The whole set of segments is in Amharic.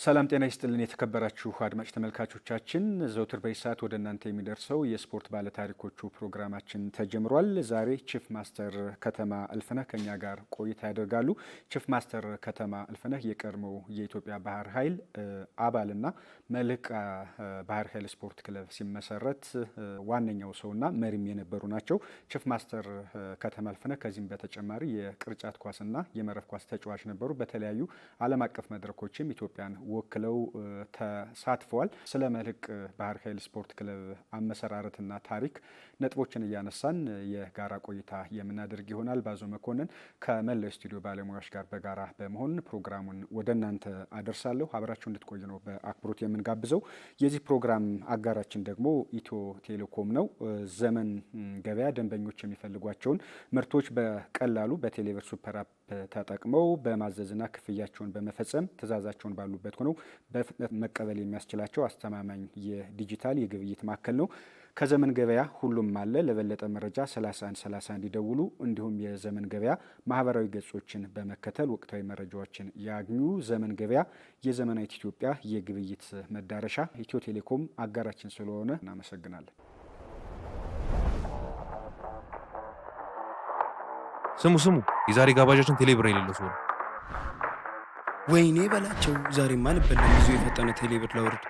ሰላም ጤና ይስጥልን የተከበራችሁ አድማጭ ተመልካቾቻችን ዘውትር በሰዓት ወደ እናንተ የሚደርሰው የስፖርት ባለ ታሪኮቹ ፕሮግራማችን ተጀምሯል። ዛሬ ቺፍ ማስተር ከተማ እልፍነህ ከኛ ጋር ቆይታ ያደርጋሉ። ቺፍ ማስተር ከተማ እልፍነህ የቀድሞው የኢትዮጵያ ባህር ኃይል አባልና መልሕቅ ባህር ኃይል ስፖርት ክለብ ሲመሰረት ዋነኛው ሰውና መሪም የነበሩ ናቸው። ቺፍ ማስተር ከተማ እልፍነህ ከዚህም በተጨማሪ የቅርጫት ኳስና የመረብ ኳስ ተጫዋች ነበሩ። በተለያዩ ዓለም አቀፍ መድረኮችም ኢትዮጵያን ወክለው ተሳትፈዋል። ስለ መልሕቅ ባህር ኃይል ስፖርት ክለብ አመሰራረትና ታሪክ ነጥቦችን እያነሳን የጋራ ቆይታ የምናደርግ ይሆናል። ባዞ መኮንን ከመላው ስቱዲዮ ባለሙያዎች ጋር በጋራ በመሆን ፕሮግራሙን ወደ እናንተ አደርሳለሁ። አብራችሁ እንድትቆዩ ነው በአክብሮት የምንጋብዘው። የዚህ ፕሮግራም አጋራችን ደግሞ ኢትዮ ቴሌኮም ነው። ዘመን ገበያ ደንበኞች የሚፈልጓቸውን ምርቶች በቀላሉ በቴሌብር ሱፐር አፕ ተጠቅመው በማዘዝና ክፍያቸውን በመፈጸም ትዕዛዛቸውን ባሉበት ሆነው በፍጥነት መቀበል የሚያስችላቸው አስተማማኝ የዲጂታል የግብይት ማዕከል ነው። ከዘመን ገበያ ሁሉም አለ። ለበለጠ መረጃ 3131 ይደውሉ። እንዲሁም የዘመን ገበያ ማህበራዊ ገጾችን በመከተል ወቅታዊ መረጃዎችን ያግኙ። ዘመን ገበያ የዘመናዊት ኢትዮጵያ የግብይት መዳረሻ። ኢትዮ ቴሌኮም አጋራችን ስለሆነ እናመሰግናለን። ስሙ የዛሬ ጋባዣችን ቴሌብር የሌለው ሰው ነው። ወይኔ በላቸው ዛሬማ ልበለም ብዙ የፈጠነ ቴሌብር ላውርድ።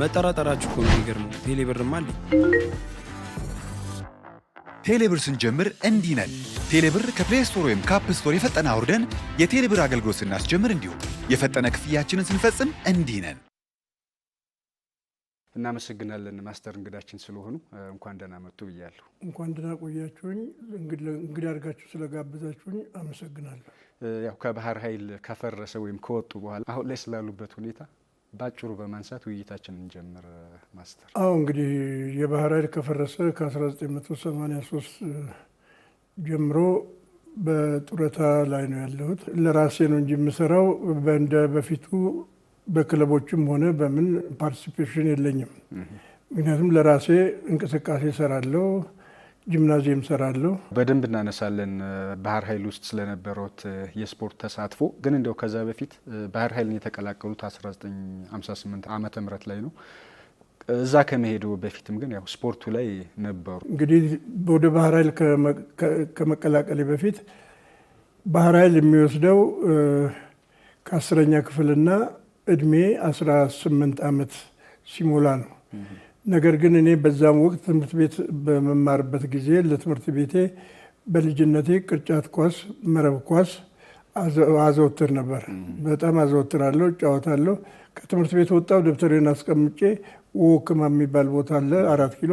መጠራጠራችሁ እኮ ነው የሚገርመው። ቴሌብርም አለ። ቴሌብር ስንጀምር እንዲህ ነን። ቴሌብር ከፕሌይ ስቶር ወይም ከአፕ ስቶር የፈጠነ አውርደን የቴሌብር አገልግሎት ስናስጀምር እንዲሁም የፈጠነ ክፍያችንን ስንፈጽም እንዲህ ነን። እናመሰግናለን ማስተር እንግዳችን ስለሆኑ እንኳን ደህና መጡ ብያለሁ። እንኳን ደህና ቆያችሁኝ። እንግዲህ አድርጋችሁ ስለጋበዛችሁኝ አመሰግናለሁ። ያው ከባህር ኃይል ከፈረሰ ወይም ከወጡ በኋላ አሁን ላይ ስላሉበት ሁኔታ ባጭሩ በማንሳት ውይይታችንን እንጀምር ማስተር። አዎ እንግዲህ የባህር ኃይል ከፈረሰ ከ1983 ጀምሮ በጡረታ ላይ ነው ያለሁት። ለራሴ ነው እንጂ የምሰራው እንደ በፊቱ በክለቦችም ሆነ በምን ፓርቲሲፔሽን የለኝም። ምክንያቱም ለራሴ እንቅስቃሴ እሰራለሁ፣ ጂምናዚየም እሰራለሁ። በደንብ እናነሳለን ባህር ኃይል ውስጥ ስለነበሩት የስፖርት ተሳትፎ። ግን እንደው ከዛ በፊት ባህር ኃይልን የተቀላቀሉት 1958 ዓመተ ምህረት ላይ ነው። እዛ ከመሄዱ በፊትም ግን ያው ስፖርቱ ላይ ነበሩ። እንግዲህ ወደ ባህር ኃይል ከመቀላቀሌ በፊት ባህር ኃይል የሚወስደው ከ10ኛ ክፍልና እድሜ 18 ዓመት ሲሞላ ነው። ነገር ግን እኔ በዛም ወቅት ትምህርት ቤት በመማርበት ጊዜ ለትምህርት ቤቴ በልጅነቴ ቅርጫት ኳስ፣ መረብ ኳስ አዘወትር ነበር። በጣም አዘወትራለሁ፣ እጫወታለሁ። ከትምህርት ቤት ወጣው ደብተሬን አስቀምጬ ወክማ የሚባል ቦታ አለ 4 ኪሎ፣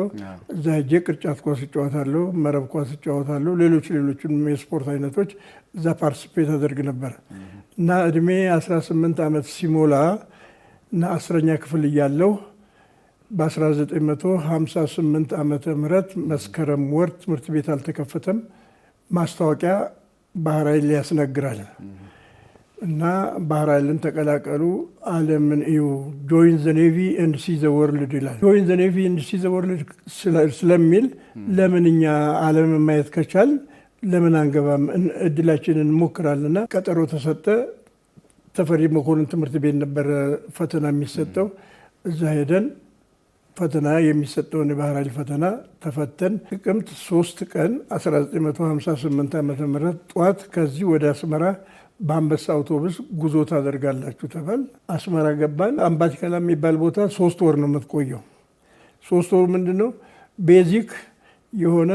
እዛ ሄጄ ቅርጫት ኳስ እጫወታለሁ፣ መረብ ኳስ እጫወታለሁ። ሌሎችም የስፖርት አይነቶች እዛ ፓርቲሲፔት አደርግ ነበር እና እድሜ 18 ዓመት ሲሞላ እና 10ኛ ክፍል እያለሁ በ1958 ዓመተ ምህረት መስከረም ወር ትምህርት ቤት አልተከፈተም። ማስታወቂያ ባህር ኃይል ያስነግራል እና ባህር ኃይልን ተቀላቀሉ፣ ዓለምን እዩ፣ ጆይን ዘ ኔቪ ኤንድ ሲ ዘ ወርልድ ይላል። ጆይን ዘ ኔቪ ኤንድ ሲ ዘ ወርልድ ስለሚል ለምን እኛ ዓለምን ማየት ከቻል ለምን አንገባም? እድላችንን እንሞክራልና ቀጠሮ ተሰጠ። ተፈሪ መኮንን ትምህርት ቤት ነበረ ፈተና የሚሰጠው። እዛ ሄደን ፈተና የሚሰጠውን የባህር ኃይል ፈተና ተፈተን ጥቅምት 3 ቀን 1958 ዓ.ም ጠዋት ከዚህ ወደ አስመራ በአንበሳ አውቶቡስ ጉዞ ታደርጋላችሁ ተባል። አስመራ ገባን። አምባቲካላ የሚባል ቦታ 3 ወር ነው የምትቆየው። 3 ወር ምንድን ነው? ቤዚክ የሆነ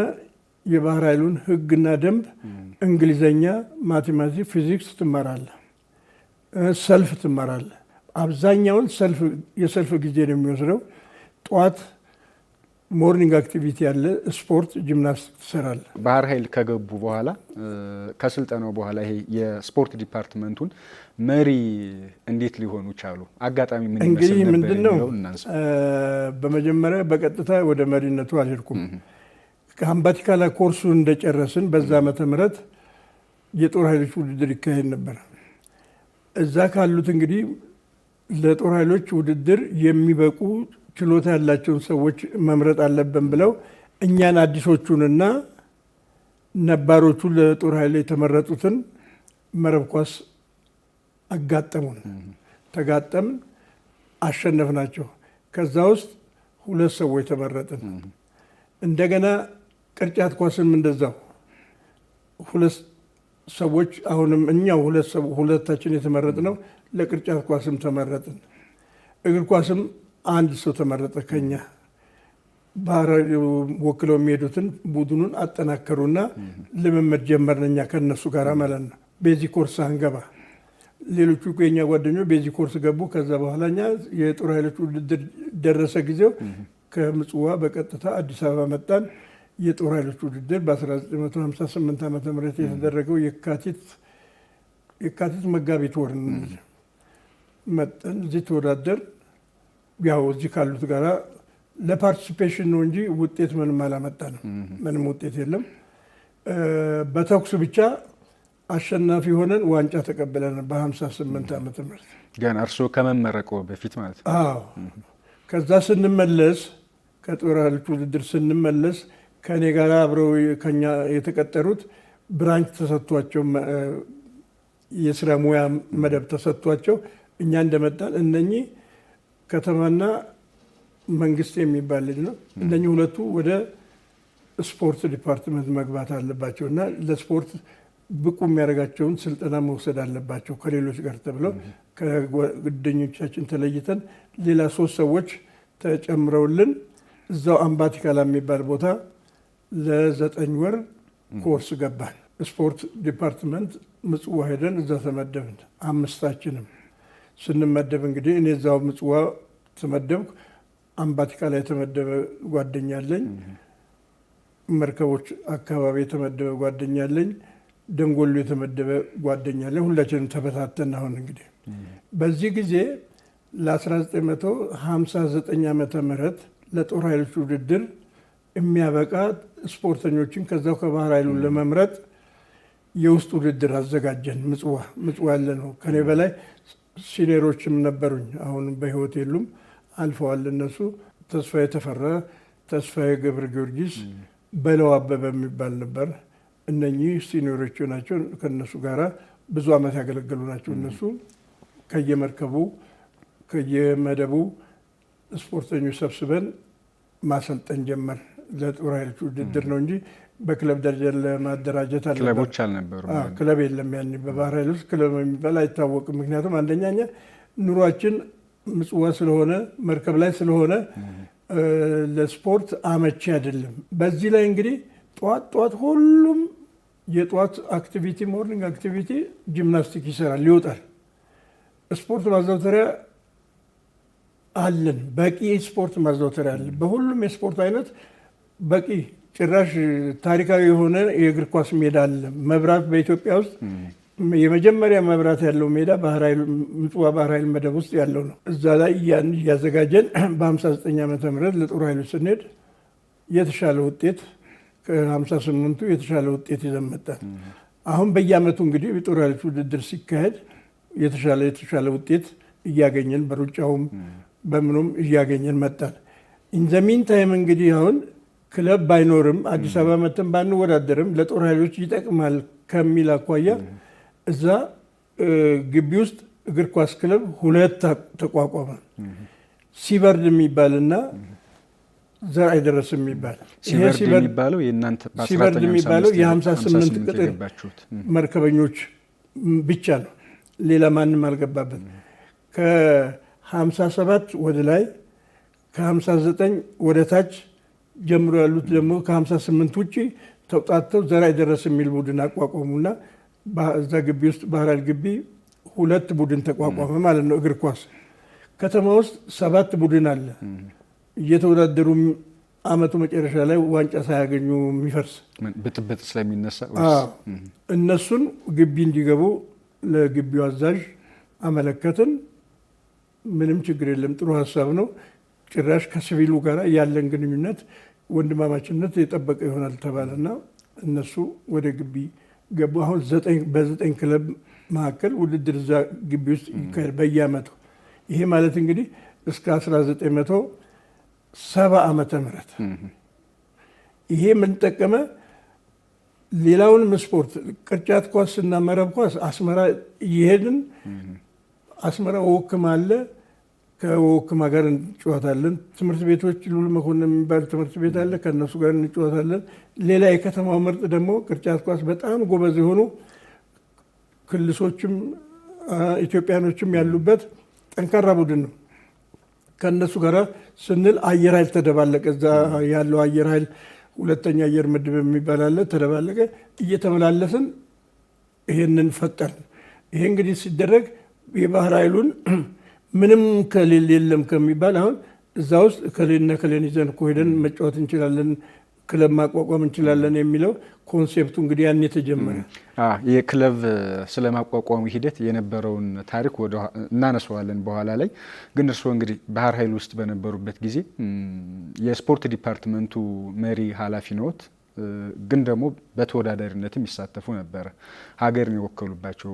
የባህር ኃይሉን ህግና ደንብ፣ እንግሊዘኛ፣ ማቴማቲክስ፣ ፊዚክስ ትማራለህ። ሰልፍ ትማራለህ። አብዛኛውን የሰልፍ ጊዜ ነው የሚወስደው። ጠዋት ሞርኒንግ አክቲቪቲ ያለ ስፖርት፣ ጂምናስቲክ ትሰራለህ። ባህር ኃይል ከገቡ በኋላ ከስልጠናው በኋላ ይሄ የስፖርት ዲፓርትመንቱን መሪ እንዴት ሊሆኑ ቻሉ? አጋጣሚ ምን እንግዲህ ይመስል ነበር ምንድነው? የሚለውን እናንሳ። በመጀመሪያ በቀጥታ ወደ መሪነቱ አልሄድኩም። ከአምባቲካላ ኮርሱን እንደጨረስን በዛ ዓመተ ምህረት የጦር ኃይሎች ውድድር ይካሄድ ነበር። እዛ ካሉት እንግዲህ ለጦር ኃይሎች ውድድር የሚበቁ ችሎታ ያላቸውን ሰዎች መምረጥ አለብን ብለው እኛን አዲሶቹንና ነባሮቹን ለጦር ኃይል የተመረጡትን መረብ ኳስ አጋጠሙን። ተጋጠምን፣ አሸነፍናቸው። ከዛ ውስጥ 2 ሰዎች ተመረጥን። እንደገና ቅርጫት ኳስም እንደዛው 2 ሰዎች፣ አሁንም እኛው 2ታችን የተመረጥነው ለቅርጫት ኳስም ተመረጥን። እግር ኳስም 1 ሰው ተመረጠ ከኛ። ባህር ወክለው የሚሄዱትን ቡድኑን አጠናከሩና ልምምድ ጀመርን እኛ ከነሱ ጋር ማለት ነው። ቤዚክ ኮርስ አንገባ፣ ሌሎቹ የኛ ጓደኞች ቤዚክ ኮርስ ገቡ። ከዛ በኋላ እኛ የጦር ኃይሎች ውድድር ደረሰ ጊዜው ከምጽዋ በቀጥታ አዲስ አበባ መጣን። የጦር ኃይሎች ውድድር በ1958 ዓ ም የተደረገው የካቲት መጋቢት ወር መጠን እዚህ ተወዳደር። ያው እዚህ ካሉት ጋራ ለፓርቲሲፔሽን ነው እንጂ ውጤት ምንም አላመጣንም። ምንም ውጤት የለም። በተኩስ ብቻ አሸናፊ ሆነን ዋንጫ ተቀብለን በ58 ዓመተ ምህረት ገና እርስዎ ከመመረቀው በፊት ማለት ነው። አዎ። ከዛ ስንመለስ ከጦር ኃይሎች ውድድር ስንመለስ ከኔ ጋር አብረው ከኛ የተቀጠሩት ብራንች ተሰጥቷቸው የስራ ሙያ መደብ ተሰጥቷቸው እኛ እንደመጣን እነኚህ ከተማና መንግስት የሚባል ልጅ ነው። እነኚህ ሁለቱ ወደ ስፖርት ዲፓርትመንት መግባት አለባቸው እና ለስፖርት ብቁ የሚያደርጋቸውን ስልጠና መውሰድ አለባቸው ከሌሎች ጋር ተብለው ከጓደኞቻችን ተለይተን ሌላ 3 ሰዎች ተጨምረውልን እዛው አምባቲካላ የሚባል ቦታ ለ9 ወር ኮርስ ገባን። ስፖርት ዲፓርትመንት ምጽዋ ሄደን እዛ ተመደብን። 5ታችንም ስንመደብ እንግዲህ እኔ እዛው ምጽዋ ተመደብኩ። አምባቲካላ የተመደበ ጓደኛ አለኝ። መርከቦች አካባቢ የተመደበ ጓደኛ አለኝ። ደንጎሎ የተመደበ ጓደኛ አለኝ። ሁላችንም ተበታተን አሁን እንግዲህ በዚህ ጊዜ ለ1959 ዓመተ ምህረት ለጦር ኃይሎች ውድድር የሚያበቃ ስፖርተኞችን ከዛው ከባህር ኃይሉን ለመምረጥ የውስጥ ውድድር አዘጋጀን። ምጽዋ ያለ ነው። ከኔ በላይ ሲኒየሮችም ነበሩኝ። አሁን በህይወት የሉም፣ አልፈዋል እነሱ። ተስፋዬ ተፈራ፣ ተስፋዬ ገብረ ጊዮርጊስ፣ በለው አበበ የሚባል ነበር። እነኚህ ሲኒየሮች ናቸው። ከነሱ ጋራ ብዙ ዓመት ያገለገሉ ናቸው። እነሱ ከየመርከቡ ከየመደቡ ስፖርተኞች ሰብስበን ማሰልጠን ጀመር። ለጦር ኃይሎች ውድድር ነው እንጂ በክለብ ደረጃ ለማደራጀት አለ። ክለቦች አልነበሩም። ክለብ የለም ያኔ በባህር ኃይል ውስጥ ክለብ የሚባል አይታወቅም። ምክንያቱም አንደኛ ኑሯችን ምጽዋ ስለሆነ መርከብ ላይ ስለሆነ ለስፖርት አመቺ አይደለም። በዚህ ላይ እንግዲህ ጠዋት ሁሉም የጠዋት አክቲቪቲ ሞርኒንግ አክቲቪቲ ጂምናስቲክ ይሰራል፣ ይወጣል። ስፖርት ማዘውተሪያ አለን፣ በቂ ስፖርት ማዘውተሪያ አለን። በሁሉም የስፖርት አይነት በቂ ጭራሽ ታሪካዊ የሆነ የእግር ኳስ ሜዳ አለ። መብራት በኢትዮጵያ ውስጥ የመጀመሪያ መብራት ያለው ሜዳ ምጽዋ ባህር ኃይል መደብ ውስጥ ያለው ነው። እዛ ላይ እያዘጋጀን በ59 ዓመተ ምህረት ለጦር ኃይሎች ስንሄድ የተሻለ ውጤት ከ58ቱ የተሻለ ውጤት ይዘን መጣን። አሁን በየአመቱ እንግዲህ የጦር ኃይሎች ውድድር ሲካሄድ የተሻለ ውጤት እያገኘን በሩጫውም በምኑም እያገኘን መጣን። ኢንዘሚን ታይም እንግዲህ አሁን ክለብ ባይኖርም አዲስ አበባ መተን ባንወዳደርም ለጦር ኃይሎች ይጠቅማል ከሚል አኳያ እዛ ግቢ ውስጥ እግር ኳስ ክለብ 2 ተቋቋመ። ሲበርድ የሚባልና ዘርአይ ደረስ የሚባል። ሲበርድ የሚባለው የእናንተ ሲበርድ የሚባለው የ58 ቅጥር መርከበኞች ብቻ ነው። ሌላ ማንም አልገባበት። ከ57 ወደ ላይ ከ59 ወደ ታች ጀምሮ ያሉት ደግሞ ከ58 ውጭ ተውጣተው ዘራይ ደረስ የሚል ቡድን አቋቋሙና እዛ ግቢ ውስጥ ባህር ኃይል ግቢ 2 ቡድን ተቋቋመ ማለት ነው። እግር ኳስ ከተማ ውስጥ 7 ቡድን አለ እየተወዳደሩ አመቱ መጨረሻ ላይ ዋንጫ ሳያገኙ የሚፈርስ ብጥብጥ ስለሚነሳ እነሱን ግቢ እንዲገቡ ለግቢው አዛዥ አመለከትን። ምንም ችግር የለም፣ ጥሩ ሀሳብ ነው። ጭራሽ ከሲቪሉ ጋር ያለን ግንኙነት ወንድማማችነት የጠበቀ ይሆናል ተባለና እነሱ ወደ ግቢ ገቡ። አሁን በ9 ክለብ መካከል ውድድር እዛ ግቢ ውስጥ ይካሄድ በየአመቱ። ይሄ ማለት እንግዲህ እስከ 1970 ዓመተ ምህረት ይሄ ምን ጠቀመ? ሌላውንም ስፖርት ቅርጫት ኳስ እና መረብ ኳስ አስመራ እየሄድን አስመራ ወክም አለ፣ ከወክማ ጋር እንጫወታለን። ትምህርት ቤቶች ሉል መኮንን የሚባል ትምህርት ቤት አለ፣ ከእነሱ ጋር እንጫወታለን። ሌላ የከተማው ምርጥ ደግሞ ቅርጫት ኳስ በጣም ጎበዝ የሆኑ ክልሶችም ኢትዮጵያኖችም ያሉበት ጠንካራ ቡድን ነው። ከእነሱ ጋር ስንል አየር ኃይል ተደባለቀ። እዛ ያለው አየር ኃይል 2ኛ አየር ምድብ የሚባል አለ፣ ተደባለቀ። እየተመላለስን ይሄንን ፈጠርን። ይሄ እንግዲህ ሲደረግ የባህር ኃይሉን ምንም ከሌል የለም ከሚባል አሁን እዛ ውስጥ ከሌልና ከሌን ይዘን እኮ ሄደን መጫወት እንችላለን፣ ክለብ ማቋቋም እንችላለን የሚለው ኮንሴፕቱ እንግዲህ ያን የተጀመረ የክለብ ስለማቋቋሙ ሂደት የነበረውን ታሪክ እናነሳዋለን በኋላ ላይ። ግን እርስዎ እንግዲህ ባህር ኃይል ውስጥ በነበሩበት ጊዜ የስፖርት ዲፓርትመንቱ መሪ ኃላፊ ነዎት፣ ግን ደግሞ በተወዳዳሪነትም ይሳተፉ ነበረ። ሀገርን የወከሉባቸው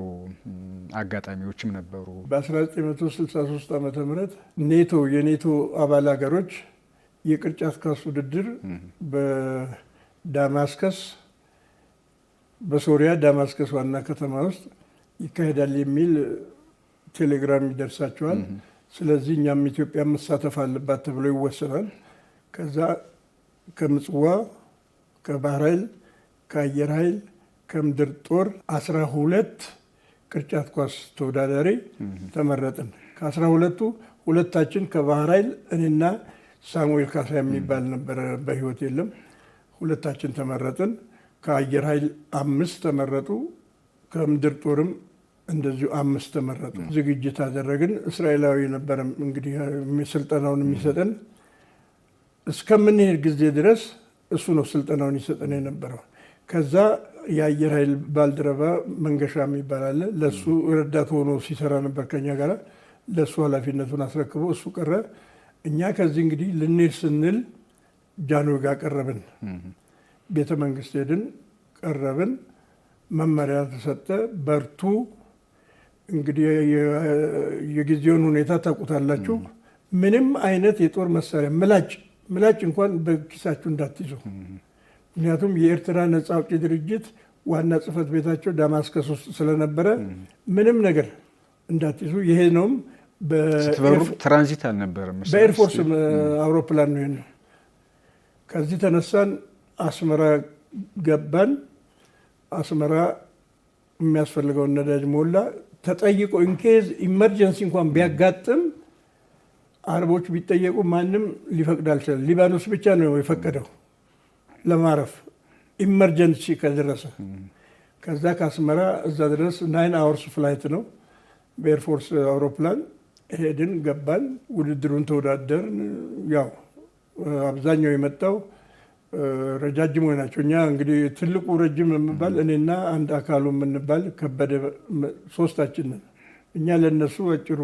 አጋጣሚዎችም ነበሩ። በ1963 ዓ.ም የኔቶ አባል ሀገሮች የቅርጫት ኳስ ውድድር በዳማስከስ በሶሪያ ዳማስከስ ዋና ከተማ ውስጥ ይካሄዳል የሚል ቴሌግራም ይደርሳቸዋል። ስለዚህ እኛም ኢትዮጵያ መሳተፍ አለባት ተብሎ ይወሰናል። ከዛ ከምጽዋ ከባህር ኃይል ከአየር ኃይል ከምድር ጦር 12 ቅርጫት ኳስ ተወዳዳሪ ተመረጥን። ከ12ቱ ሁለታችን ከባህር ኃይል እኔና ሳሙኤል ካሳ የሚባል ነበረ፣ በህይወት የለም። ሁለታችን ተመረጥን። ከአየር ኃይል 5 ተመረጡ። ከምድር ጦርም እንደዚሁ 5 ተመረጡ። ዝግጅት አደረግን። እስራኤላዊ ነበረ እንግዲህ ስልጠናውን የሚሰጠን። እስከምንሄድ ጊዜ ድረስ እሱ ነው ስልጠናውን ይሰጠን የነበረው። ከዛ የአየር ኃይል ባልደረባ መንገሻ የሚባል አለ። ለእሱ ረዳት ሆኖ ሲሰራ ነበር ከኛ ጋር። ለእሱ ኃላፊነቱን አስረክቦ እሱ ቀረ። እኛ ከዚህ እንግዲህ ልንሄድ ስንል ጃንሆይ ጋር ቀረብን። ቤተ መንግስት ሄድን፣ ቀረብን። መመሪያ ተሰጠ፣ በርቱ። እንግዲህ የጊዜውን ሁኔታ ታውቁታላችሁ። ምንም አይነት የጦር መሳሪያ ምላጭ እንኳን በኪሳችሁ እንዳትይዙ። ምክንያቱም የኤርትራ ነፃ አውጪ ድርጅት ዋና ጽህፈት ቤታቸው ዳማስከስ ውስጥ ስለነበረ ምንም ነገር እንዳትይዙ። ይሄ ነውም ትራንዚት አልነበረም፣ በኤርፎርስ አውሮፕላን ነው። ነው ከዚህ ተነሳን፣ አስመራ ገባን። አስመራ የሚያስፈልገውን ነዳጅ ሞላ። ተጠይቆ ኢንኬዝ ኢመርጀንሲ እንኳን ቢያጋጥም አረቦች ቢጠየቁ ማንም ሊፈቅድ አልቻለም። ሊባኖስ ብቻ ነው የፈቀደው ለማረፍ ኢመርጀንሲ ከደረሰ። ከዛ ከአስመራ እዛ ድረስ 9 አወርስ ፍላይት ነው በኤርፎርስ አውሮፕላን ሄድን፣ ገባን። ውድድሩን ተወዳደርን። ያው አብዛኛው የመጣው ረጃጅም ወይ ናቸው። እኛ እንግዲህ ትልቁ ረጅም የምባል እኔና አንድ አካሉ የምንባል ከበደ 3ታችን ነን። እኛ ለነሱ አጭሩ፣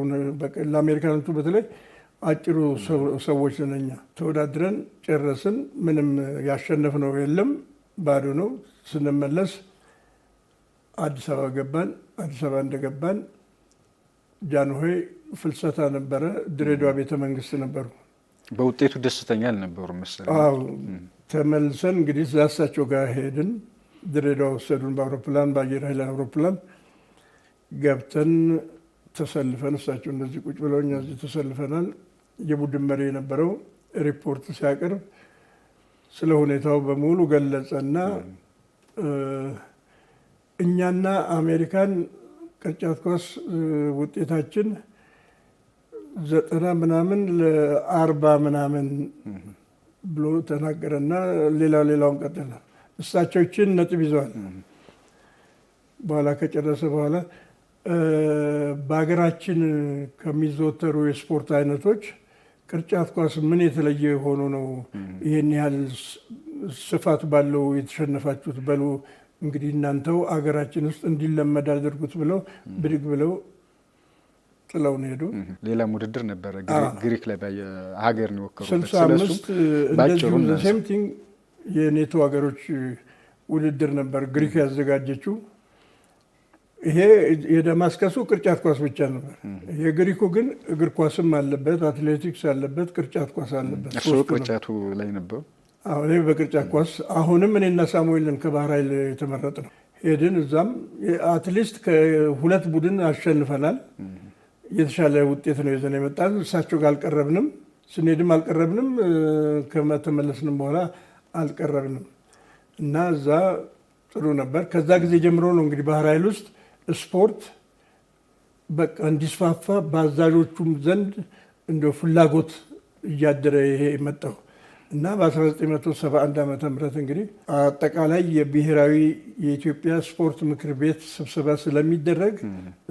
ለአሜሪካኖቹ በተለይ አጭሩ ሰዎች ነን። እኛ ተወዳድረን ጨረስን። ምንም ያሸነፍነው የለም፣ ባዶ ነው። ስንመለስ አዲስ አበባ ገባን። አዲስ አበባ እንደገባን ጃንሆይ ፍልሰታ ነበረ። ድሬዳዋ ቤተ መንግስት ነበሩ። በውጤቱ ደስተኛ አልነበሩም መሰለኝ። ተመልሰን እንግዲህ እሳቸው ጋር ሄድን። ድሬዳዋ ወሰዱን በአውሮፕላን፣ በአየር ኃይል አውሮፕላን ገብተን ተሰልፈን፣ እሳቸው እንደዚህ ቁጭ ብለው እኛ እዚህ ተሰልፈናል። የቡድን መሪ የነበረው ሪፖርት ሲያቀርብ ስለ ሁኔታው በሙሉ ገለጸና እኛና አሜሪካን ቅርጫት ኳስ ውጤታችን 90 ምናምን ለ40 ምናምን ብሎ ተናገረና ሌላውን ቀጠለ። እሳቸውን ነጥብ ይዘዋል። በኋላ ከጨረሰ በኋላ በሀገራችን ከሚዘወተሩ የስፖርት አይነቶች ቅርጫት ኳስ ምን የተለየ ሆኖ ነው ይህን ያህል ስፋት ባለው የተሸነፋችሁት? በሉ እንግዲህ እናንተው አገራችን ውስጥ እንዲለመድ አድርጉት ብለው ብድግ ብለው ጥለው ነው ሄዱ። ሌላም ውድድር ነበረ ግሪክ ላይ ሀገር ነው ወከሩት 65 እንደዚሁ ሴም ቲንግ የኔቶ ሀገሮች ውድድር ነበር ግሪክ ያዘጋጀችው። ይሄ የደማስከሱ ቅርጫት ኳስ ብቻ ነበር። የግሪኩ ግን እግር ኳስም አለበት፣ አትሌቲክስ አለበት፣ ቅርጫት ኳስ አለበት። እሱ ቅርጫቱ ላይ ነበሩ። አሁን በቅርጫት ኳስ አሁንም እኔና ሳሙኤልን ከባህር ኃይል የተመረጥ ነው ሄድን። እዛም አትሊስት ከ2 ቡድን አሸንፈናል። የተሻለ ውጤት ነው ይዘን የመጣን። እሳቸው ጋር አልቀረብንም፣ ስንሄድም አልቀረብንም፣ ከተመለስንም በኋላ አልቀረብንም እና እዛ ጥሩ ነበር። ከዛ ጊዜ ጀምሮ ነው እንግዲህ ባህር ኃይል ውስጥ ስፖርት በቃ እንዲስፋፋ በአዛዦቹም ዘንድ እንደ ፍላጎት እያደረ ይሄ መጣው እና በ1971 ዓ.ም እንግዲህ አጠቃላይ የብሔራዊ የኢትዮጵያ ስፖርት ምክር ቤት ስብሰባ ስለሚደረግ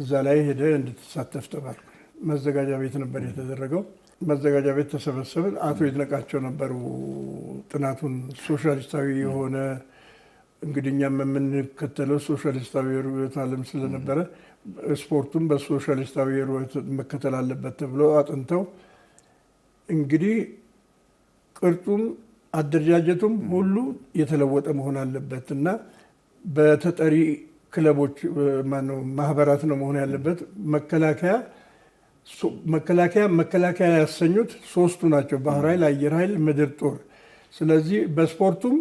እዛ ላይ ሄደ እንድትሳተፍ ተባልኩ። መዘጋጃ ቤት ነበር የተደረገው። መዘጋጃ ቤት ተሰበሰብን። አቶ ይድነቃቸው ነበሩ ጥናቱን ሶሻሊስታዊ የሆነ እንግዲህ እኛም የምንከተለው ሶሻሊስታዊ ርዕዮተ ዓለም ስለነበረ ስፖርቱም በሶሻሊስታዊ ርዕዮት መከተል አለበት ተብሎ አጥንተው እንግዲህ ቅርጹም አደረጃጀቱም ሁሉ የተለወጠ መሆን አለበት እና በተጠሪ ክለቦች ማህበራት ነው መሆን ያለበት። መከላከያ ያሰኙት 3ቱ ናቸው፣ ባህር ኃይል፣ አየር ኃይል፣ ምድር ጦር። ስለዚህ በስፖርቱም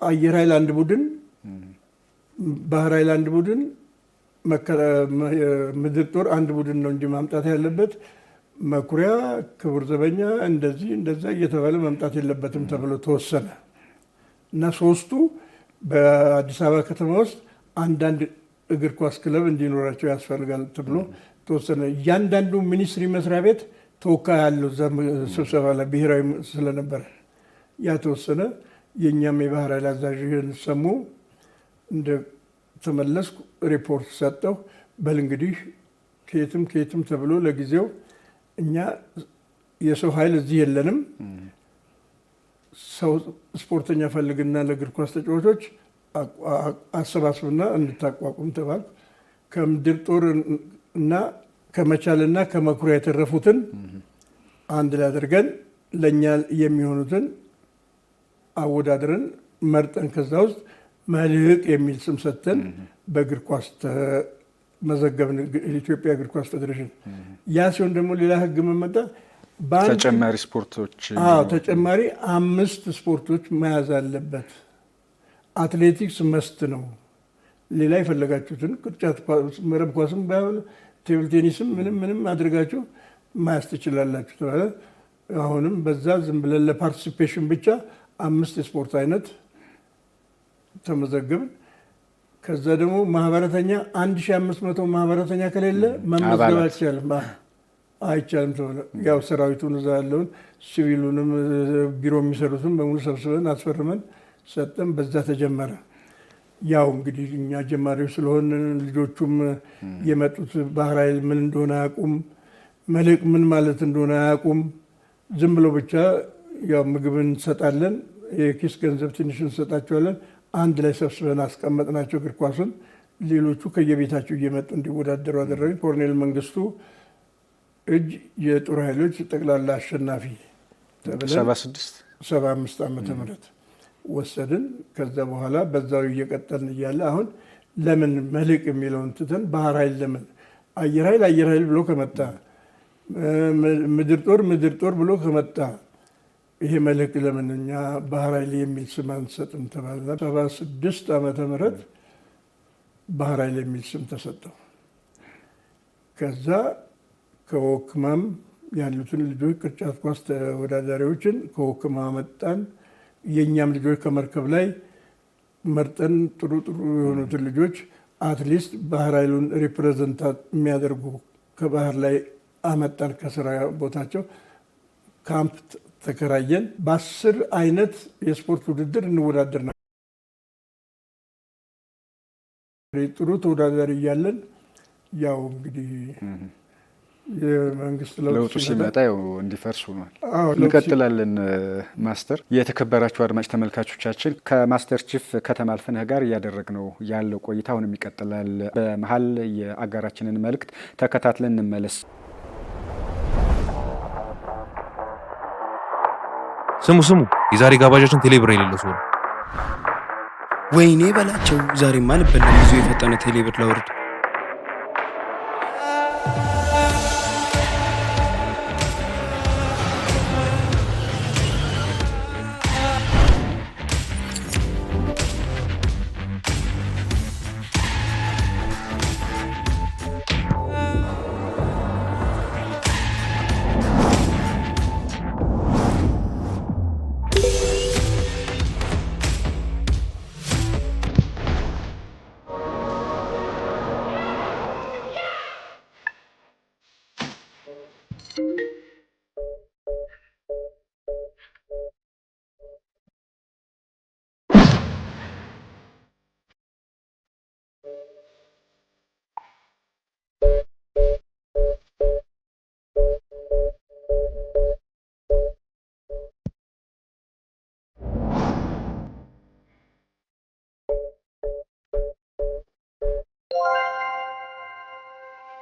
አየር ኃይል 1 ቡድን፣ ባህር ኃይል 1 ቡድን፣ ምድር ጦር 1 ቡድን ነው እንጂ ማምጣት ያለበት መኩሪያ፣ ክቡር ዘበኛ እንደዛ እየተባለ መምጣት የለበትም ተብሎ ተወሰነ እና 3ቱ በአዲስ አበባ ከተማ ውስጥ አንዳንድ እግር ኳስ ክለብ እንዲኖራቸው ያስፈልጋል ተብሎ ተወሰነ። እያንዳንዱ ሚኒስትሪ መስሪያ ቤት ተወካይ ያለው ስብሰባ ላይ ብሔራዊ ስለነበረ ያ ተወሰነ። የእኛም የባህር ኃይል አዛዥን ሰሙ። እንደ ተመለስኩ ሪፖርት ሰጠው። በል እንግዲህ ከየትም ተብሎ ለጊዜው እኛ የሰው ኃይል እዚህ የለንም፣ ሰው ስፖርተኛ ፈልግና ለእግር ኳስ ተጫዋቾች አሰባስብና እንድታቋቁም ተባል። ከምድር ጦር እና ከመቻልና ከመኩሪያ የተረፉትን አንድ ላይ አድርገን ለእኛ የሚሆኑትን አወዳድረን መርጠን ከዛ ውስጥ መልህቅ የሚል ስም ሰጥተን በእግር ኳስ መዘገብን፣ ኢትዮጵያ እግር ኳስ ፌዴሬሽን። ያ ሲሆን ደግሞ ሌላ ህግ መመጣ ተጨማሪ ስፖርቶች ተጨማሪ 5 ስፖርቶች መያዝ አለበት። አትሌቲክስ መስት ነው። ሌላ የፈለጋችሁትን ቅርጫት ኳስ፣ መረብ ኳስም ባይሆን ቴብል ቴኒስም ምንም አድርጋችሁ ማያዝ ትችላላችሁ ተባለ። አሁንም በዛ ዝም ብለን ለፓርቲሲፔሽን ብቻ 5 የስፖርት አይነት ተመዘገብን። ከዛ ደግሞ ማህበረተኛ 1500 ማህበረተኛ ከሌለ መመዝገብ አይቻልም ተብሎ ያው ሰራዊቱን እዛ ያለውን ሲቪሉንም ቢሮ የሚሰሩትን በሙሉ ሰብስበን አስፈርመን ሰጠን። በዛ ተጀመረ። ያው እንግዲህ እኛ ጀማሪዎች ስለሆን ልጆቹም የመጡት ባህር ኃይል ምን እንደሆነ አያውቁም፣ መልህቅ ምን ማለት እንደሆነ አያውቁም። ዝም ብሎ ብቻ ያው ምግብ እንሰጣለን፣ የኪስ ገንዘብ ትንሽ እንሰጣቸዋለን። አንድ ላይ ሰብስበን አስቀመጥናቸው እግር ኳሱን። ሌሎቹ ከየቤታቸው እየመጡ እንዲወዳደሩ አደረግን። ኮሎኔል መንግስቱ እጅ የጦር ኃይሎች ጠቅላላ አሸናፊ ተብለን 75 ዓመተ ምህረት ወሰድን። ከዛ በኋላ በዛው እየቀጠልን እያለ አሁን ለምን መልህቅ የሚለውን ትተን ባህር ኃይል ለምን አየር ኃይል ብሎ ከመጣ ምድር ጦር ብሎ ከመጣ ይሄ መልህቅ ለምን እኛ ባህር ኃይል የሚል ስም አንሰጥም ተባለ። 76 ዓመተ ምህረት ባህር ኃይል የሚል ስም ተሰጠው። ከዛ ከወክማም ያሉትን ልጆች ቅርጫት ኳስ ተወዳዳሪዎችን ከወክማ መጣን። የእኛም ልጆች ከመርከብ ላይ መርጠን ጥሩ የሆኑትን ልጆች አትሊስት ባህር ኃይሉን ሪፕሬዘንት የሚያደርጉ ከባህር ላይ አመጣን። ከስራ ቦታቸው ካምፕ ተከራየን። በ10 አይነት የስፖርት ውድድር እንወዳደር ነበር። ጥሩ ተወዳዳሪ እያለን ያው እንግዲህ የመንግስት ለውጡ ሲመጣ ያው እንዲፈርሱ ነው። እንቀጥላለን። ማስተር፣ የተከበራችሁ አድማጭ ተመልካቾቻችን ከማስተር ቺፍ ከተማ አልፍነህ ጋር እያደረግነው ያለው ቆይታ አሁንም ይቀጥላል። በመሀል የአጋራችንን መልእክት ተከታትለን እንመለስ። ስሙ፣ የዛሬ ጋባዣችን ቴሌብር የሌለው ሰው ነው። ወይኔ በላቸው ዛሬማ አልበላም። ብዙ የፈጠነ ቴሌብር ላውርድ።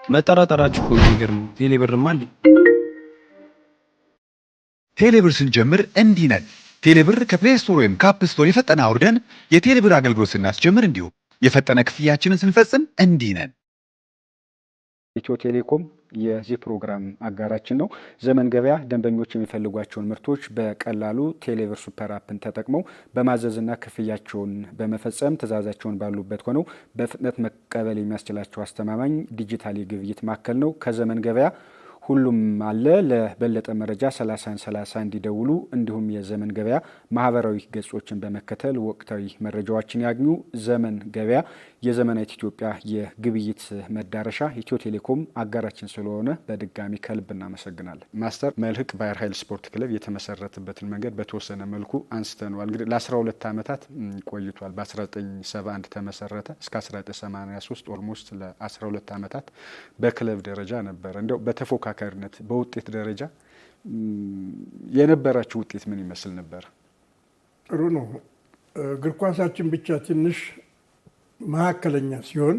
መጠራጠራችሁ እኮ የሚገርም። ቴሌብርማ እንዴ! ቴሌብር ስንጀምር እንዲህ ነን። ቴሌብር ከፕሌይ ስቶር ወይም ከአፕ ስቶር የፈጠነ አውርደን የቴሌብር አገልግሎት ስናስጀምር እንዲሁ የፈጠነ ክፍያችንን ስንፈጽም እንዲህ ነን። ኢትዮ ቴሌኮም የዚህ ፕሮግራም አጋራችን ነው። ዘመን ገበያ ደንበኞች የሚፈልጓቸውን ምርቶች በቀላሉ ቴሌብር ሱፐር አፕን ተጠቅመው በማዘዝና ክፍያቸውን በመፈጸም ትዕዛዛቸውን ባሉበት ሆነው በፍጥነት መቀበል የሚያስችላቸው አስተማማኝ ዲጂታል የግብይት ማዕከል ነው። ከዘመን ገበያ ሁሉም አለ። ለበለጠ መረጃ 3030 እንዲደውሉ እንዲሁም የዘመን ገበያ ማህበራዊ ገጾችን በመከተል ወቅታዊ መረጃዎችን ያግኙ። ዘመን ገበያ የዘመናዊት ኢትዮጵያ የግብይት መዳረሻ። ኢትዮ ቴሌኮም አጋራችን ስለሆነ በድጋሚ ከልብ እናመሰግናለን። ማስተር፣ መልህቅ ባህር ኃይል ስፖርት ክለብ የተመሰረተበትን መንገድ በተወሰነ መልኩ አንስተነዋል። እንግዲህ ለ12 ዓመታት ቆይቷል። በ1971 ተመሰረተ እስከ 1983 ኦልሞስት ለ12 ዓመታት በክለብ ደረጃ ነበር። እንደው በተፎካካሪነት በውጤት ደረጃ የነበራችሁ ውጤት ምን ይመስል ነበር? ጥሩ ነው። እግር ኳሳችን ብቻ ትንሽ መካከለኛ ሲሆን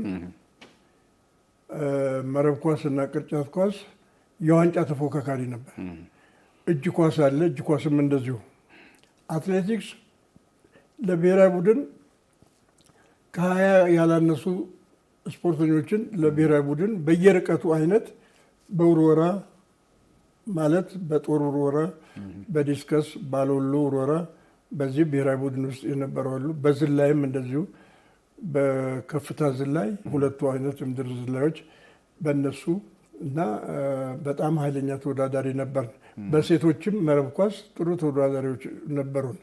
መረብ ኳስ እና ቅርጫት ኳስ የዋንጫ ተፎካካሪ ነበር። እጅ ኳስ አለ፣ እጅ ኳስም እንደዚሁ። አትሌቲክስ ለብሔራዊ ቡድን ከ20 ያላነሱ ስፖርተኞችን ለብሔራዊ ቡድን በየርቀቱ አይነት በውርወራ ማለት በጦር ውርወራ፣ በዲስከስ ባሎሎ ውርወራ በዚህ ብሔራዊ ቡድን ውስጥ የነበሩ አሉ። በዝላይም እንደዚሁ በከፍታ ዝላይ ሁለቱ አይነት ምድር ዝላዮች በእነሱ እና በጣም ኃይለኛ ተወዳዳሪ ነበር። በሴቶችም መረብ ኳስ ጥሩ ተወዳዳሪዎች ነበሩን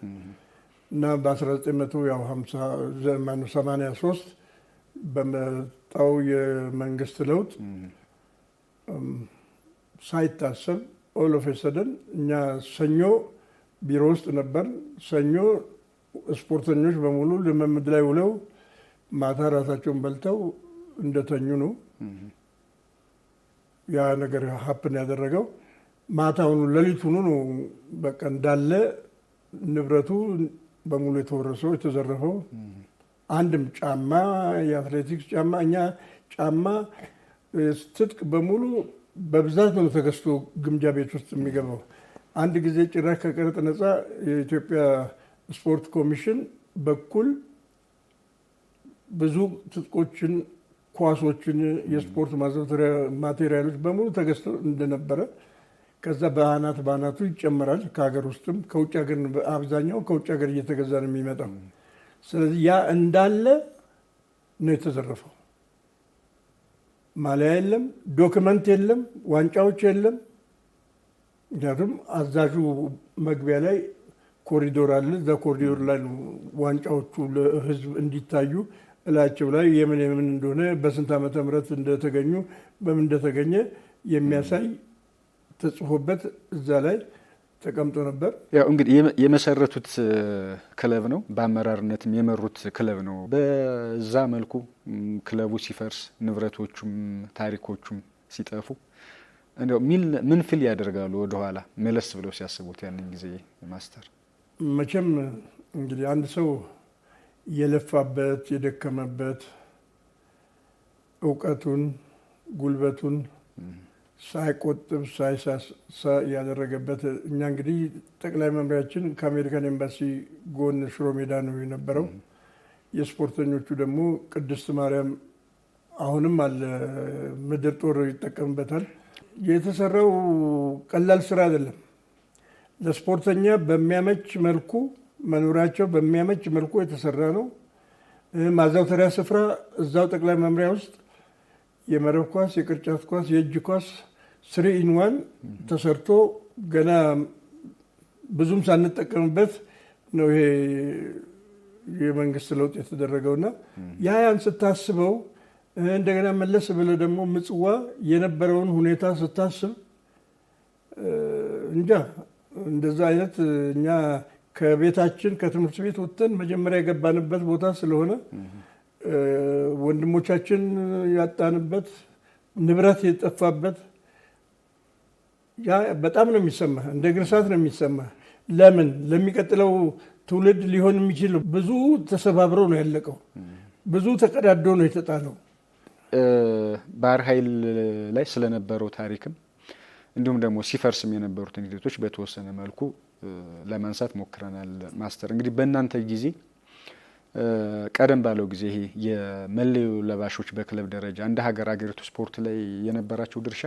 እና በ1983 በመጣው የመንግስት ለውጥ ሳይታሰብ ኦል ኦፍ ሰደን እኛ ሰኞ ቢሮ ውስጥ ነበር። ሰኞ ስፖርተኞች በሙሉ ልምምድ ላይ ውለው ማታ ራሳቸውን በልተው እንደተኙ ነው ያ ነገር ሀፕን ያደረገው። ማታውኑ ሌሊቱኑ ነው በቃ እንዳለ ንብረቱ በሙሉ የተወረሰው የተዘረፈው። አንድም ጫማ የአትሌቲክስ ጫማ እኛ ጫማ ትጥቅ በሙሉ በብዛት ነው ተገዝቶ ግምጃ ቤት ውስጥ የሚገባው። አንድ ጊዜ ጭራሽ ከቀረጥ ነፃ የኢትዮጵያ ስፖርት ኮሚሽን በኩል ብዙ ትጥቆችን፣ ኳሶችን፣ የስፖርት ማዘውተሪያ ማቴሪያሎች በሙሉ ተገዝተው እንደነበረ ከዛ በአናቱ ይጨመራል። ከሀገር ውስጥም ከውጭ ሀገር አብዛኛው ከውጭ ሀገር እየተገዛ ነው የሚመጣው። ስለዚህ ያ እንዳለ ነው የተዘረፈው። ማሊያ የለም፣ ዶክመንት የለም፣ ዋንጫዎች የለም። ምክንያቱም አዛዡ መግቢያ ላይ ኮሪዶር አለ። እዛ ኮሪዶር ላይ ነው ዋንጫዎቹ ለህዝብ እንዲታዩ እላቸው ላይ የምን እንደሆነ በስንት ዓመተ ምህረት እንደተገኙ በምን እንደተገኘ የሚያሳይ ተጽፎበት እዛ ላይ ተቀምጦ ነበር። ያው እንግዲህ የመሰረቱት ክለብ ነው፣ በአመራርነትም የመሩት ክለብ ነው። በዛ መልኩ ክለቡ ሲፈርስ ንብረቶቹም ታሪኮቹም ሲጠፉ እንደው ምን ፊል ያደርጋሉ ወደኋላ መለስ ብለው ሲያስቡት ያንን ጊዜ ማስተር? መቼም እንግዲህ አንድ ሰው የለፋበት የደከመበት እውቀቱን ጉልበቱን ሳይቆጥብ ሳይሳሳ ያደረገበት እኛ እንግዲህ ጠቅላይ መምሪያችን ከአሜሪካን ኤምባሲ ጎን ሽሮ ሜዳ ነው የነበረው። የስፖርተኞቹ ደግሞ ቅድስት ማርያም አሁንም አለ፣ ምድር ጦር ይጠቀምበታል። የተሰራው ቀላል ስራ አይደለም። ለስፖርተኛ በሚያመች መልኩ መኖራቸው በሚያመች መልኩ የተሰራ ነው። ማዘውተሪያ ስፍራ እዛው ጠቅላይ መምሪያ ውስጥ የመረብ ኳስ፣ የቅርጫት ኳስ፣ የእጅ ኳስ 3-in-1 ተሰርቶ ገና ብዙም ሳንጠቀምበት ነው ይሄ የመንግስት ለውጥ የተደረገውና ያን ስታስበው እንደገና መለስ ብለህ ደግሞ ምጽዋ የነበረውን ሁኔታ ስታስብ እንጃ እንደዛ አይነት እኛ ከቤታችን ከትምህርት ቤት ወጥተን መጀመሪያ የገባንበት ቦታ ስለሆነ ወንድሞቻችን ያጣንበት ንብረት የጠፋበት ያ በጣም ነው የሚሰማህ፣ እንደ ግርሳት ነው የሚሰማህ። ለምን ለሚቀጥለው ትውልድ ሊሆን የሚችል ብዙ ተሰባብረው ነው ያለቀው፣ ብዙ ተቀዳዶ ነው የተጣለው። ባህር ኃይል ላይ ስለነበረው ታሪክም እንዲሁም ደግሞ ሲፈርስም የነበሩትን ሂደቶች በተወሰነ መልኩ ለማንሳት ሞክረናል። ማስተር እንግዲህ በእናንተ ጊዜ ቀደም ባለው ጊዜ ይሄ የመለዮ ለባሾች በክለብ ደረጃ እንደ ሀገሪቱ ስፖርት ላይ የነበራቸው ድርሻ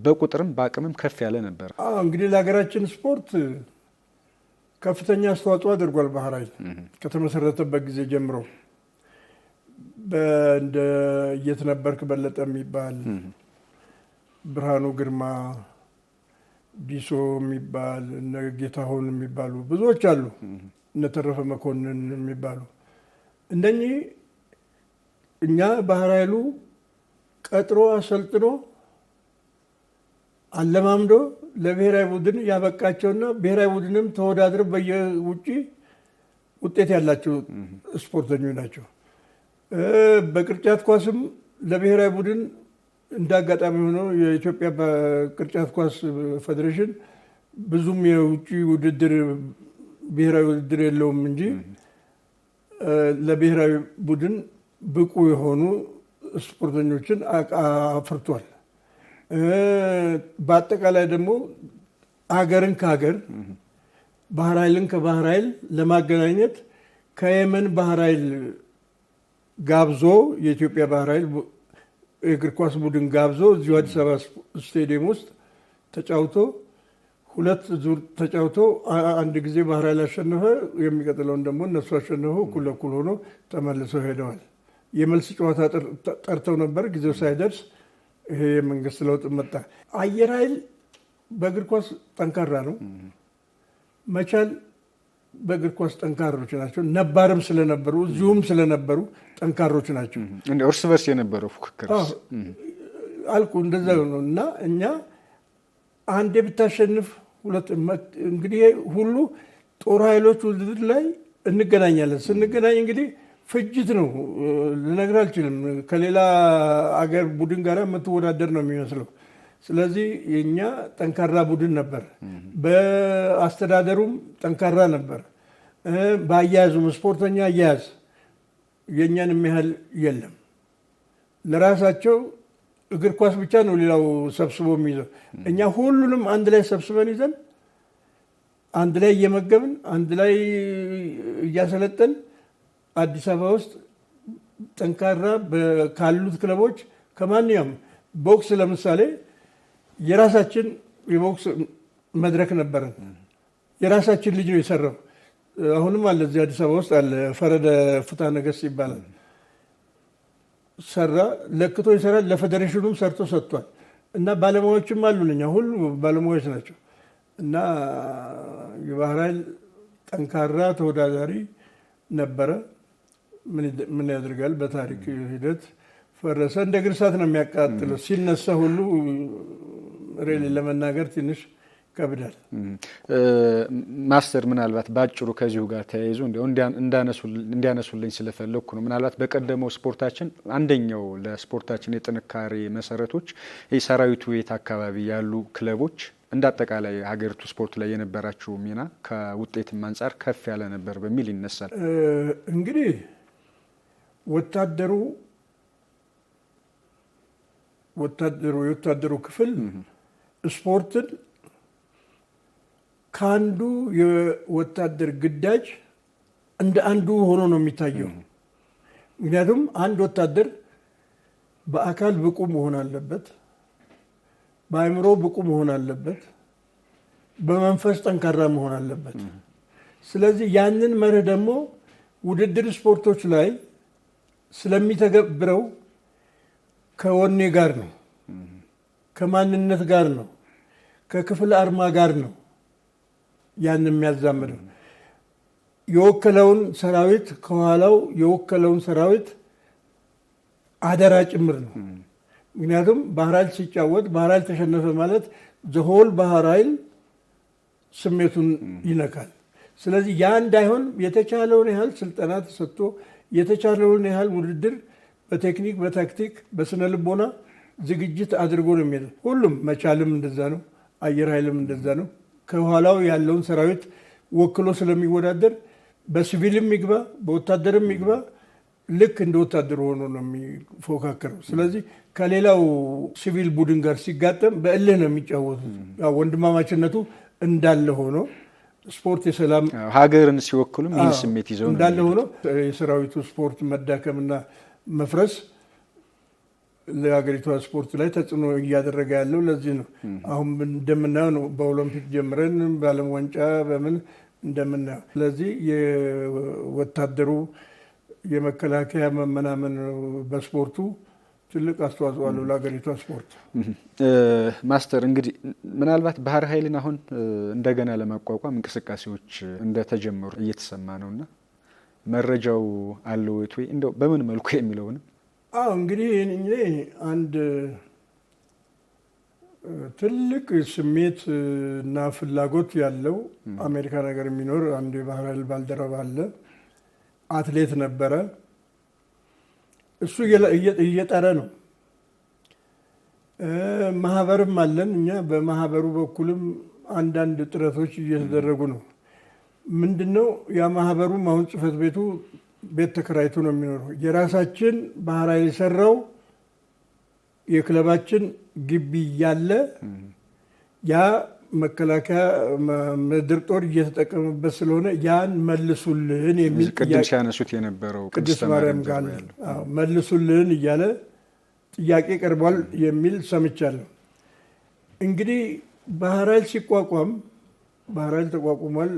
በቁጥርም በአቅምም ከፍ ያለ ነበር። እንግዲህ ለሀገራችን ስፖርት ከፍተኛ አስተዋጽኦ አድርጓል ባህር ኃይል ከተመሰረተበት ጊዜ ጀምሮ። እንደ እየተነበርክ በለጠ የሚባል ብርሃኑ ግርማ፣ ዲሶ የሚባል እነ ጌታሁን የሚባሉ ብዙዎች አሉ፣ እነ ተረፈ መኮንን የሚባሉ እነኚህ እኛ ባህር ኃይሉ ቀጥሮ አሰልጥኖ አለማምዶ ለብሔራዊ ቡድን ያበቃቸውና ብሔራዊ ቡድንም ተወዳድረው በየውጭ ውጤት ያላቸው ስፖርተኞች ናቸው። በቅርጫት ኳስም ለብሔራዊ ቡድን እንዳጋጣሚ ሆነው የኢትዮጵያ በቅርጫት ኳስ ፌዴሬሽን ብዙም የውጭ ውድድር ብሔራዊ ውድድር የለውም እንጂ ለብሔራዊ ቡድን ብቁ የሆኑ ስፖርተኞችን አፍርቷል። በአጠቃላይ ደግሞ ሀገርን ከሀገር ባህር ኃይልን ከባህር ኃይል ለማገናኘት ከየመን ባህር ኃይል ጋብዞ የኢትዮጵያ ባህር ኃይል የእግር ኳስ ቡድን ጋብዞ እዚሁ አዲስ አበባ ስቴዲየም ውስጥ ተጫውቶ 2 ዙር ተጫውቶ አንድ ጊዜ ባህር ኃይል አሸነፈ። የሚቀጥለውን ደግሞ እነሱ አሸነፉ። እኩል ለእኩል ሆኖ ተመልሰው ሄደዋል። የመልስ ጨዋታ ጠርተው ነበር። ጊዜው ሳይደርስ ይሄ የመንግስት ለውጥ መጣ። አየር ኃይል በእግር ኳስ ጠንካራ ነው። መቻል በእግር ኳስ ጠንካሮች ናቸው። ነባርም ስለነበሩ እዚሁም ስለነበሩ ጠንካሮች ናቸው። እርስ በርስ የነበረው ፉክክር አልኩ እንደዛ ነው። እና እኛ አንዴ ብታሸንፍ እንግዲህ ሁሉ ጦር ኃይሎች ውድድር ላይ እንገናኛለን። ስንገናኝ እንግዲህ ፍጅት ነው፣ ልነግርህ አልችልም። ከሌላ አገር ቡድን ጋር የምትወዳደር ነው የሚመስለው። ስለዚህ የኛ ጠንካራ ቡድን ነበር። በአስተዳደሩም ጠንካራ ነበር። በአያያዙም ስፖርተኛ አያያዝ የእኛን የሚያህል የለም። ለራሳቸው እግር ኳስ ብቻ ነው ሌላው ሰብስቦ የሚይዘው። እኛ ሁሉንም አንድ ላይ ሰብስበን ይዘን አንድ ላይ እየመገብን አንድ ላይ እያሰለጠን አዲስ አበባ ውስጥ ጠንካራ ካሉት ክለቦች ከማንኛውም ቦክስ ለምሳሌ የራሳችን የቦክስ መድረክ ነበረን። የራሳችን ልጅ ነው የሰራው። አሁንም አለ እዚህ አዲስ አበባ ውስጥ አለ። ፈረደ ፍትሐ ነገሥት ይባላል። ሰራ፣ ለክቶ ይሰራል። ለፌዴሬሽኑም ሰርቶ ሰጥቷል። እና ባለሙያዎችም አሉን። እኛ ሁሉ ባለሙያዎች ናቸው። እና የባህር ኃይል ጠንካራ ተወዳዳሪ ነበረ። ምን ያደርጋል? በታሪክ ሂደት ፈረሰ። እንደ ግርሳት ነው የሚያቃጥለው። ሲነሳ ሁሉ ሬሊ ለመናገር ትንሽ ከብዳል። ማስተር ምናልባት በአጭሩ ከዚሁ ጋር ተያይዞ እንዲያነሱልኝ ስለፈለግኩ ነው። ምናልባት በቀደመው ስፖርታችን አንደኛው ለስፖርታችን የጥንካሬ መሰረቶች የሰራዊቱ ቤት አካባቢ ያሉ ክለቦች እንደ አጠቃላይ ሀገሪቱ ስፖርት ላይ የነበራቸው ሚና ከውጤትም አንጻር ከፍ ያለ ነበር በሚል ይነሳል። እንግዲህ የወታደሩ ክፍል ስፖርትን ከአንዱ የወታደር ግዳጅ እንደ አንዱ ሆኖ ነው የሚታየው። ምክንያቱም አንድ ወታደር በአካል ብቁ መሆን አለበት፣ በአእምሮ ብቁ መሆን አለበት፣ በመንፈስ ጠንካራ መሆን አለበት። ስለዚህ ያንን መርህ ደግሞ ውድድር ስፖርቶች ላይ ስለሚተገብረው ከወኔ ጋር ነው፣ ከማንነት ጋር ነው፣ ከክፍል አርማ ጋር ነው ያን የሚያዛምደው። የወከለውን ሰራዊት ከኋላው የወከለውን ሰራዊት አደራ ጭምር ነው። ምክንያቱም ባህር ኃይል ሲጫወት ባህር ኃይል ተሸነፈ ማለት ዘሆል ባህር ኃይል ስሜቱን ይነካል። ስለዚህ ያ እንዳይሆን የተቻለውን ያህል ስልጠና ተሰጥቶ የተቻለውን ያህል ውድድር በቴክኒክ፣ በታክቲክ፣ በስነ ልቦና ዝግጅት አድርጎ ነው የሚሄደው። ሁሉም መቻልም እንደዛ ነው፣ አየር ኃይልም እንደዛ ነው። ከኋላው ያለውን ሰራዊት ወክሎ ስለሚወዳደር በሲቪልም ይግባ በወታደርም ይግባ ልክ እንደ ወታደር ሆኖ ነው የሚፎካከረው። ስለዚህ ከሌላው ሲቪል ቡድን ጋር ሲጋጠም በእልህ ነው የሚጫወቱት። ወንድማማችነቱ እንዳለ ሆኖ ስፖርት የሰላም ሀገርን ሲወክሉም ይህን ስሜት ይዘው እንዳለ ሆኖ የሰራዊቱ ስፖርት መዳከምና መፍረስ ለሀገሪቷ ስፖርት ላይ ተጽዕኖ እያደረገ ያለው ለዚህ ነው። አሁን እንደምናየው ነው፣ በኦሎምፒክ ጀምረን በዓለም ዋንጫ በምን እንደምናየው። ስለዚህ የወታደሩ የመከላከያ መመናመን በስፖርቱ ትልቅ አስተዋጽኦ አለው ለሀገሪቷ ስፖርት። ማስተር እንግዲህ ምናልባት ባህር ኃይልን አሁን እንደገና ለማቋቋም እንቅስቃሴዎች እንደተጀመሩ እየተሰማ ነውና መረጃው አለው ወይ እንደው በምን መልኩ የሚለውንም? እንግዲህ እኔ አንድ ትልቅ ስሜት እና ፍላጎት ያለው አሜሪካ ነገር የሚኖር አንድ የባህር ኃይል ባልደረባ አለ። አትሌት ነበረ። እሱ እየጠረ ነው። ማህበርም አለን እኛ። በማህበሩ በኩልም አንዳንድ ጥረቶች እየተደረጉ ነው። ምንድነው ያ ማህበሩም አሁን ጽህፈት ቤቱ ቤት ተከራይቶ ነው የሚኖረው። የራሳችን ባህር ኃይል የሰራው የክለባችን ግቢ ያለ ያ መከላከያ ምድር ጦር እየተጠቀመበት ስለሆነ ያን መልሱልን የሚል ቅድም ሲያነሱት የነበረው ቅድስት ማርያም ጋር መልሱልን እያለ ጥያቄ ቀርቧል የሚል ሰምቻለሁ። እንግዲህ ባህር ኃይል ሲቋቋም ባህር ኃይል ተቋቁሟል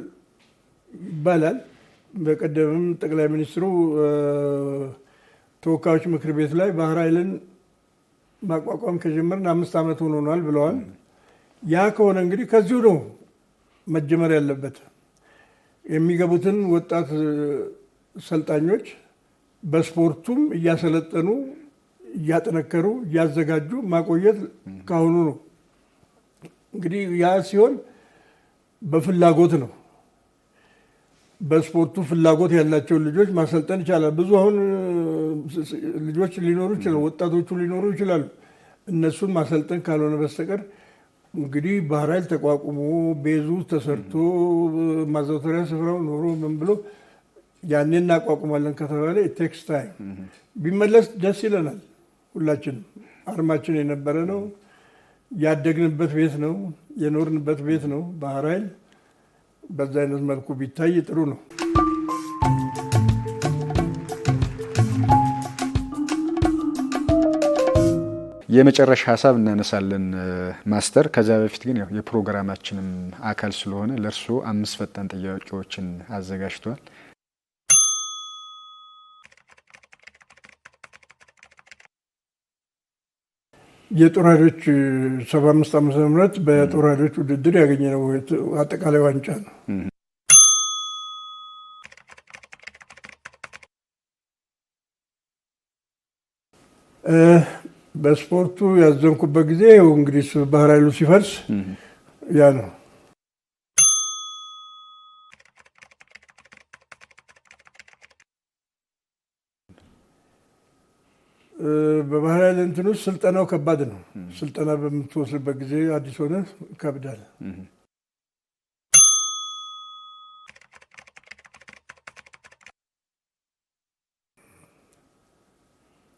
ይባላል። በቀደምም ጠቅላይ ሚኒስትሩ ተወካዮች ምክር ቤት ላይ ባህር ኃይልን ማቋቋም ከጀመርን 5 ዓመት ሆኖናል ብለዋል። ያ ከሆነ እንግዲህ ከዚሁ ነው መጀመር ያለበት። የሚገቡትን ወጣት ሰልጣኞች በስፖርቱም እያሰለጠኑ እያጠነከሩ እያዘጋጁ ማቆየት ካሁኑ ነው። እንግዲህ ያ ሲሆን በፍላጎት ነው። በስፖርቱ ፍላጎት ያላቸውን ልጆች ማሰልጠን ይቻላል። ብዙ አሁን ልጆች ሊኖሩ ይችላሉ፣ ወጣቶቹ ሊኖሩ ይችላሉ። እነሱን ማሰልጠን ካልሆነ በስተቀር እንግዲህ ባህር ኃይል ተቋቁሞ ቤዙ ተሰርቶ ማዘውተሪያ ስፍራው ኖሮ ምን ብሎ ያኔ እናቋቁማለን ከተባለ ቴክስ ታይም ቢመለስ ደስ ይለናል። ሁላችን አርማችን የነበረ ነው፣ ያደግንበት ቤት ነው፣ የኖርንበት ቤት ነው ባህር ኃይል። በዛ አይነት መልኩ ቢታይ ጥሩ ነው። የመጨረሻ ሀሳብ እናነሳለን ማስተር። ከዚያ በፊት ግን ያው የፕሮግራማችንም አካል ስለሆነ ለእርስዎ 5 ፈጣን ጥያቄዎችን አዘጋጅተዋል። የጦር ኃይሎች 75 ዓመተ ምህረት በጦር ኃይሎች ውድድር ያገኘነው አጠቃላይ ዋንጫ ነው። በስፖርቱ ያዘንኩበት ጊዜ እንግዲህ ባህር ኃይሉ ሲፈርስ ያ ነው። በባህር ኃይል እንትን ውስጥ ስልጠናው ከባድ ነው። ስልጠና በምትወስድበት ጊዜ አዲስ ሆነ ከብዳል።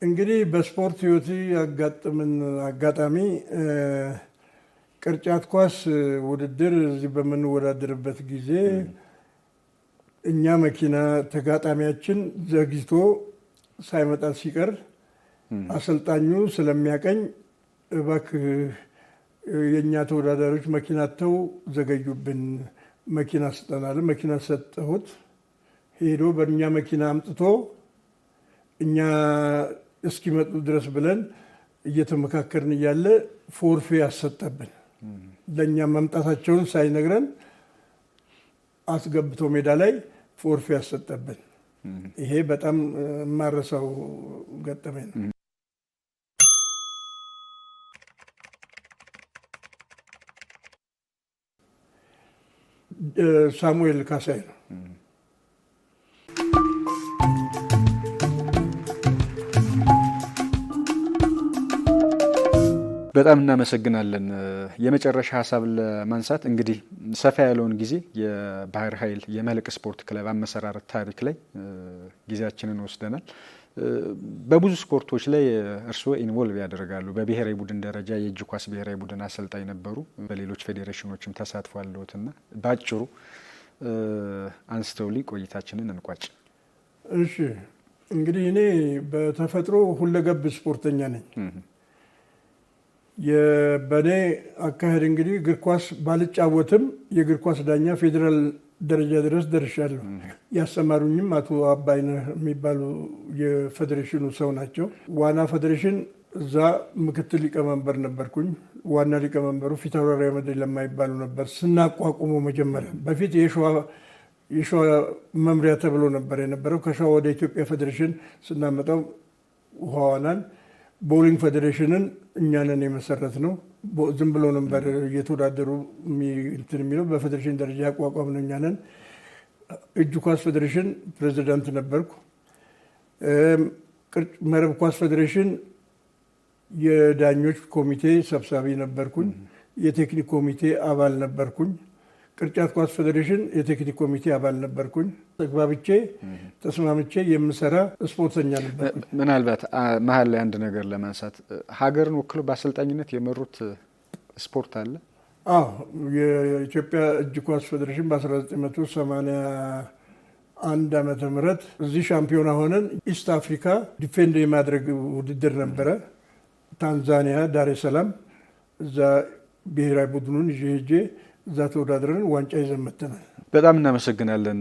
እንግዲህ በስፖርት ህይወቴ ያጋጠምን አጋጣሚ ቅርጫት ኳስ ውድድር እዚህ በምንወዳደርበት ጊዜ እኛ መኪና ተጋጣሚያችን ዘግይቶ ሳይመጣ ሲቀር አሰልጣኙ ስለሚያቀኝ እባክህ የእኛ ተወዳዳሪዎች መኪና ተው ዘገዩብን፣ መኪና ስጠናል። መኪና ሰጠሁት። ሄዶ በእኛ መኪና አምጥቶ እኛ እስኪመጡ ድረስ ብለን እየተመካከርን እያለ ፎርፌ ያሰጠብን። ለእኛ መምጣታቸውን ሳይነግረን አስገብቶ ሜዳ ላይ ፎርፌ ያሰጠብን። ይሄ በጣም የማረሳው ገጠመኝ ነው። ሳሙኤል ካሳይ ነው። በጣም እናመሰግናለን። የመጨረሻ ሀሳብ ለማንሳት እንግዲህ ሰፋ ያለውን ጊዜ የባህር ኃይል የመልሕቅ ስፖርት ክለብ አመሰራረት ታሪክ ላይ ጊዜያችንን ወስደናል። በብዙ ስፖርቶች ላይ እርስዎ ኢንቮልቭ ያደርጋሉ። በብሔራዊ ቡድን ደረጃ የእጅ ኳስ ብሔራዊ ቡድን አሰልጣኝ ነበሩ። በሌሎች ፌዴሬሽኖችም ተሳትፎ አለዎትና በአጭሩ አንስተውልኝ ቆይታችንን እንቋጭ። እሺ፣ እንግዲህ እኔ በተፈጥሮ ሁለገብ ስፖርተኛ ነኝ። በእኔ አካሄድ እንግዲህ እግር ኳስ ባልጫወትም የእግር ኳስ ዳኛ ፌዴራል ደረጃ ድረስ ደርሻለሁ። ያሰማሩኝም አቶ አባይነህ የሚባሉ የፌዴሬሽኑ ሰው ናቸው። ዋና ፌዴሬሽን እዛ ምክትል ሊቀመንበር ነበርኩኝ። ዋና ሊቀመንበሩ ፊታውራሪ አህመድ ለማ ይባሉ ነበር። ስናቋቁሞ መጀመሪያ በፊት የሸዋ መምሪያ ተብሎ ነበር የነበረው። ከሸዋ ወደ ኢትዮጵያ ፌዴሬሽን ስናመጣው ውሃ ዋናን ቦሊንግ ፌዴሬሽንን እኛንን የመሰረት ነው። ዝም ብሎ ነበር እየተወዳደሩ እንትን የሚለው። በፌዴሬሽን ደረጃ ያቋቋም ነው እኛንን። እጅ ኳስ ፌዴሬሽን ፕሬዚዳንት ነበርኩ። መረብ ኳስ ፌዴሬሽን የዳኞች ኮሚቴ ሰብሳቢ ነበርኩኝ። የቴክኒክ ኮሚቴ አባል ነበርኩኝ። ቅርጫት ኳስ ፌዴሬሽን የቴክኒክ ኮሚቴ አባል ነበርኩኝ። ተግባብቼ ተስማምቼ የምሰራ ስፖርተኛ ነበር። ምናልባት መሀል ላይ አንድ ነገር ለማንሳት ሀገርን ወክሎ በአሰልጣኝነት የመሩት ስፖርት አለ? አዎ፣ የኢትዮጵያ እጅ ኳስ ፌዴሬሽን በ1981 ዓመተ ምህረት እዚህ ሻምፒዮና ሆነን ኢስት አፍሪካ ዲፌንድ የማድረግ ውድድር ነበረ። ታንዛኒያ ዳሬ ሰላም። እዛ ብሔራዊ ቡድኑን ይዤ ሄጄ እዛ ተወዳድረን ዋንጫ ይዘን መጥተናል። በጣም እናመሰግናለን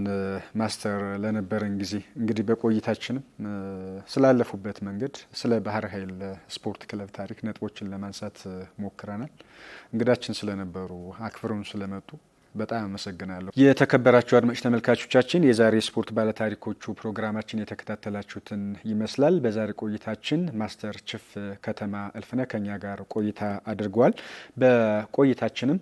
ማስተር ለነበረን ጊዜ። እንግዲህ በቆይታችንም ስላለፉበት መንገድ ስለ ባህር ኃይል ስፖርት ክለብ ታሪክ ነጥቦችን ለማንሳት ሞክረናል። እንግዳችን ስለነበሩ አክብረውን ስለመጡ በጣም አመሰግናለሁ። የተከበራችሁ አድማጭ ተመልካቾቻችን የዛሬ ስፖርት ባለታሪኮቹ ፕሮግራማችን የተከታተላችሁትን ይመስላል። በዛሬ ቆይታችን ማስተር ችፍ ከተማ እልፍነህ ከኛ ጋር ቆይታ አድርገዋል። በቆይታችንም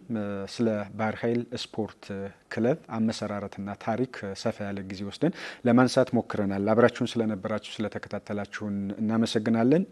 ስለ ባህር ኃይል ስፖርት ክለብ አመሰራረትና ታሪክ ሰፋ ያለ ጊዜ ወስደን ለማንሳት ሞክረናል። አብራችሁን ስለነበራችሁ ስለተከታተላችሁን እናመሰግናለን።